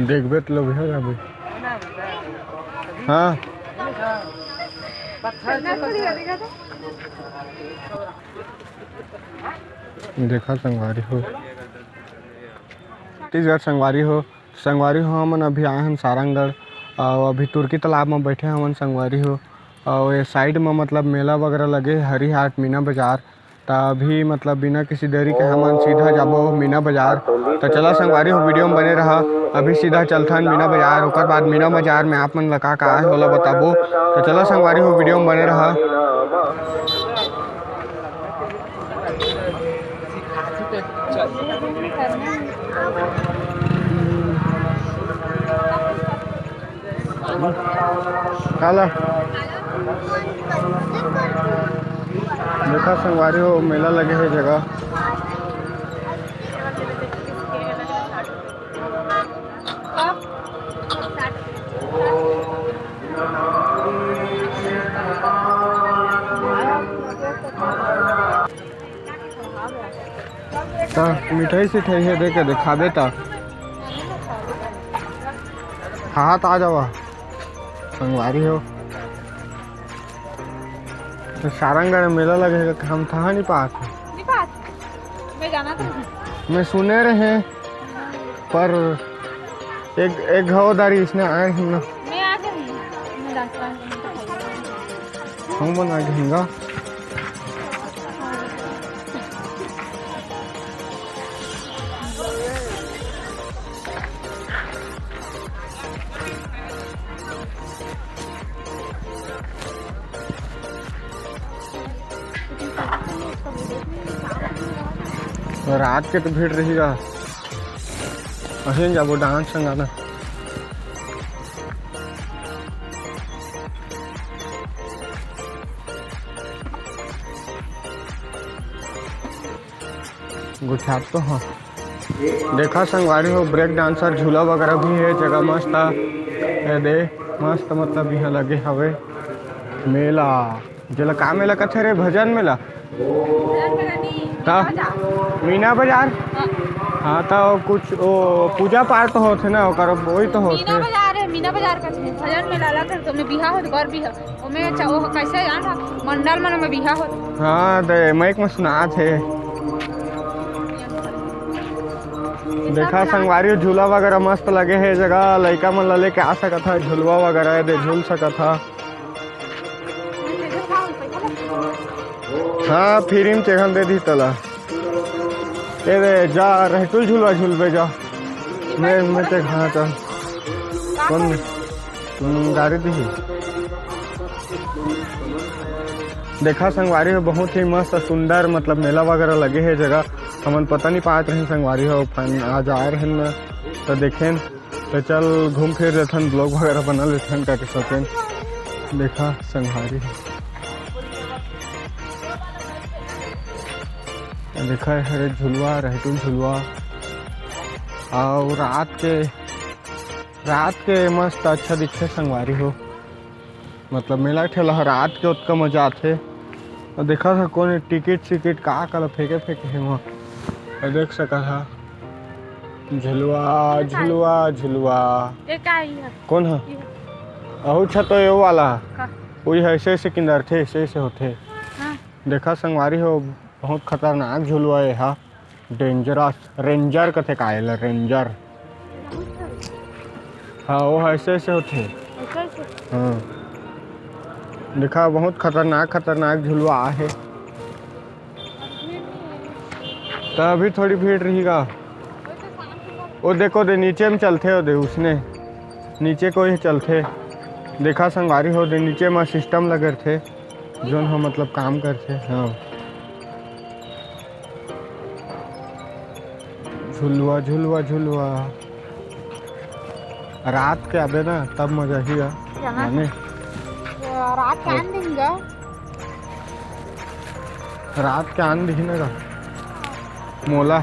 देखबे तो लोग है अभी। हाँ देखा संगवारी हो, छत्तीसगढ़ संगवारी हो। संगवारी हो हमन अभी आए हैं सारंगगढ़ और अभी तुर्की तालाब में बैठे हमन संगवारी हो। और ये साइड में मतलब मेला वगैरह लगे हरी हाट मीना बाजार। तो अभी मतलब बिना किसी देरी के हमन सीधा जाबो मीना बाजार। तो चला संगवारी हो वीडियो में बने रहा। अभी सीधा चलथन मीना बाजार, ओकर बाद मीना बाजार में आप मन ला का आए होला बताबो। तो चला संगवारी हो वीडियो में बने रहा। काला देखा संगवारी हो मेला लगे है जगह। मिठाई सिठाई है देखे दिखाबे ता हाथ आ जावा संगवारी हो। तो सारंगगढ़ मेला लगेगा हम था नहीं पास मैं जाना था। मैं सुने रहे पर एक घावदारी इसने आए हैं ना मैं आ हम बना घेंगा। रात के तो भीड़ रहेगा अहीं जाबो डांस संगाना। गुछात तो हाँ देखा संगवारी हो ब्रेक डांसर झूला वगैरह भी है जगह मस्त है दे मस्त मतलब यहाँ लगे हवे मेला जेला का मेला कथे रे भजन मेला मीना बाजार। हाँ तो कुछ वो पूजा पाठ तो होते ना ओकर वही तो होते मीना बाजार है। मीना बाजार का भजन मेला लगा तो में बिहा हो घर बिहा ओमे चाहो कैसे जाना मंडल मन में बिहा हो। हाँ दे माइक में सुना थे देखा संगवारी झूला वगैरह मस्त लगे है जगह लड़का मन लेके आ सकत था झूलवा वगैरह दे झूल सकत था। हाँ फ्री में चेखन दे दी तला दे जा रहटुल झूलवा झूलबे जा मैं चेक। हाँ चल कौन गाड़ी दी देखा संगवारी हो बहुत ही मस्त सुंदर मतलब मेला वगैरह लगे है जगह हमन पता नहीं पात रहे संगवारी हो आज आए रहे न तो देखें तो चल घूम फिर लेथन ब्लॉग वगैरह बना लेथन करके सोचें। देखा संगवारी देखा है झुलवा रहटुल झुलवा और रात के मस्त अच्छा दिखे संगवारी हो मतलब मेला ठेला रात के उतना मजा आते। और देखा था कौन टिकट सिकट का कल फेंके है वहाँ देख सका था झुलवा झुलवा झुलवा कौन है अहू छा तो ये वाला वही है ऐसे किंदर थे ऐसे होते। देखा संगवारी हो बहुत खतरनाक झुलवा है हा डेंजरस रेंजर कथे कायल रेंजर। हाँ वो ऐसे होते। हाँ देखा बहुत खतरनाक झुलवा है तो अभी थोड़ी भीड़ रहेगा। वो देखो दे नीचे में चलते हो दे उसने नीचे को ही चलते देखा संगवारी हो दे नीचे में सिस्टम लगे थे जो हम मतलब काम करते। हाँ झुलवा झुलवा झुलवा रात के आबे ना तब मजा ही है रात के आन देंगे रात के आन दिखने मोला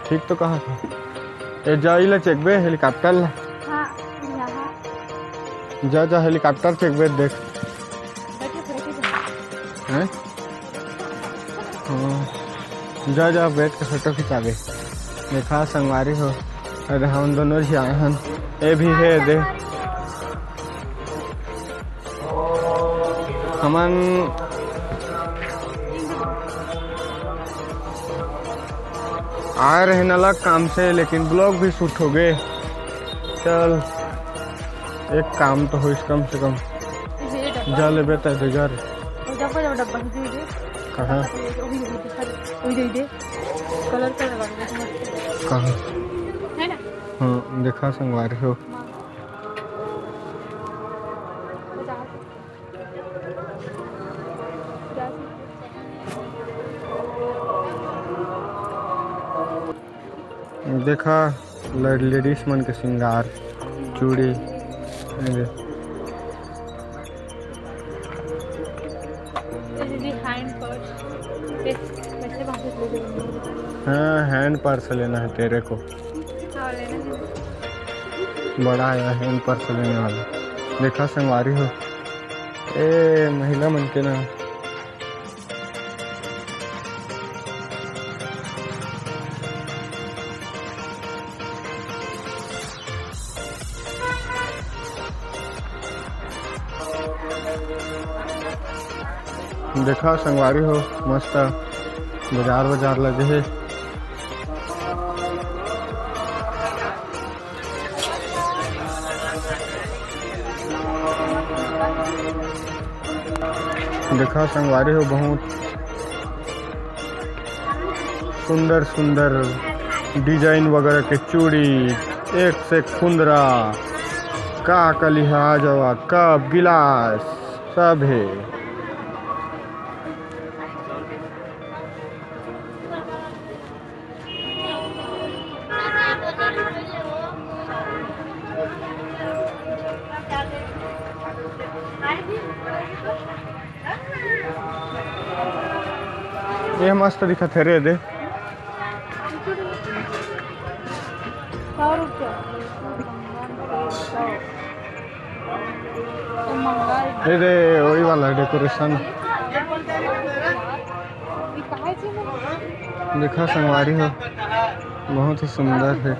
ठीक तो कहा था ए जाइला चेकबे हेलीकॉप्टर ला। जा हेलीकॉप्टर चेकबे देख हैं? हाँ, जा जा बैठ के फोटो खिंचाबे। देखा संगवारी हो, अरे हम दोनों ही आए हैं। ये भी है दे हमन आए रहे न अलग काम से, लेकिन ब्लॉग भी शूट हो गए। चल एक काम तो हो कम से कम। जा ले बेटा घर कहाँ कहाँ? हाँ देखा संगवारी हो, देखा लेडीज मन के श्रृंगार चूड़ी। हाँ हैंड पर्स लेना है तेरे को, बड़ा आया हैंड पर्स लेने वाला। देखा संगवारी हो, ए महिला मन के ना देखा संगवारी हो, मस्त बाजार लगे है। देखा संगवारी हो, बहुत सुंदर सुंदर डिजाइन वगैरह के चूड़ी, एक से कुंदरा का लिहाजवा कप गिलास सब है। ये मस्त दिखा थे रे दे। ये दे वही वाला डेकोरेशन। देखा संगवारी हो, बहुत ही सुंदर है।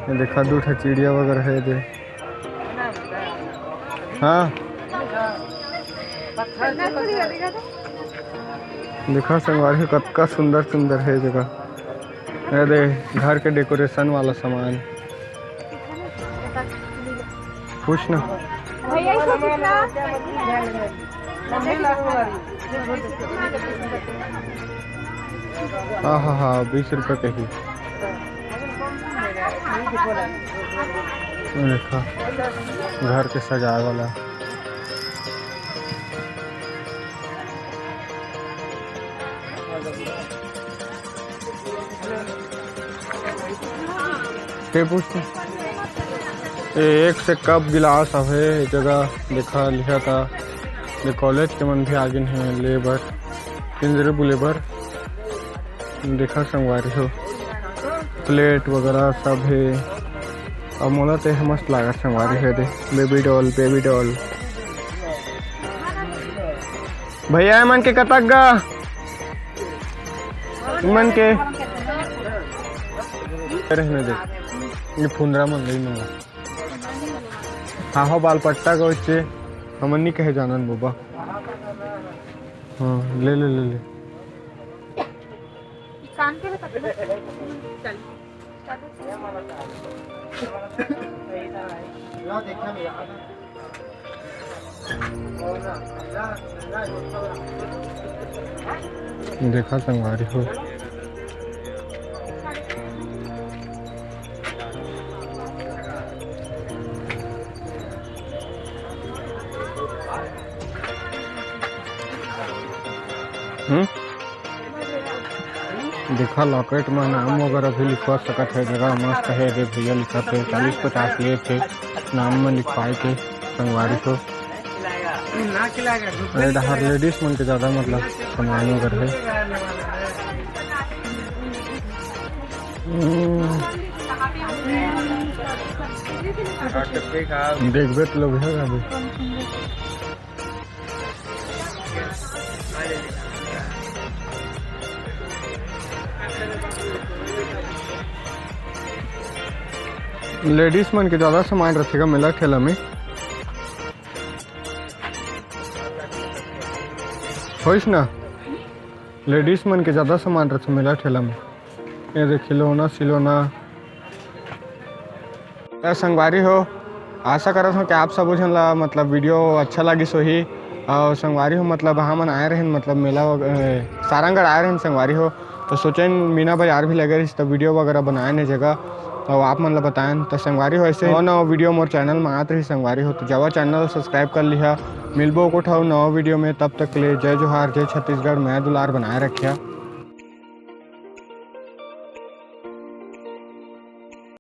ये देखा दो चिड़िया वगैरह है दे। हाँ देखा संगवारी हो, कतका सुंदर सुंदर है जगह। दे घर के डेकोरेशन वाला सामान पूछ ना। हाँ हाँ हाँ 20 रुपये का ही। देखा घर के सजाए वाला। पूछते एक से कप गिलास है जगह। देखा लिखा था ये कॉलेज के मन भी आगे हैं लेबर केंद्र बुलेबर। देखा संगवारी हो, प्लेट वगैरह सब है। अब मोला तो मस्त लगा संगवारी है दे। बेबी डॉल भैया मन के कतक गा मन के रहने दे। ये फुंदरा मन नहीं मंगा। हाँ बाल पट्टा का उच्चे हमन नहीं कहे जानन बाबा। हाँ ले ले ले ले देखा संगवारी हो, देखा लॉकेट में नाम वगैरह भी लिखवा सकत है। जगह मस्त है रे भैया, लिखा थे 40-50 लिए थे नाम में लिखवाए के संगवारी को। हर लेडीज मन के ज़्यादा मतलब सामान वगैरह है। देखबे तो लोग है अभी। लेडीज मन के ज़्यादा सामान रखेगा मेला ठेला में होइस ना। लेडीज मन के ज़्यादा सामान रखे मेला ठेला में। ये देख खिलौना सिलौना। संगवारी हो आशा करत हूँ कि आप सब झन ला मतलब वीडियो अच्छा लगिस होही। और संगवारी हो मतलब हमन आए रहे मतलब मेला सारंगढ़ आए रहे संगवारी हो, तो सोचें मीना बाजार भी लगे रही तो वीडियो वगैरह बनाए ने जगह और आप मन ला बताएं। तो संगवारी हो ऐसे नवा वीडियो मोर चैनल में आत रही संगवारी हो, तो जावा चैनल सब्सक्राइब कर लिहा। मिलबो को ठाऊ नवा वीडियो में, तब तक के लिए जय जोहार जय छत्तीसगढ़। मैं दुलार बनाए रखिया।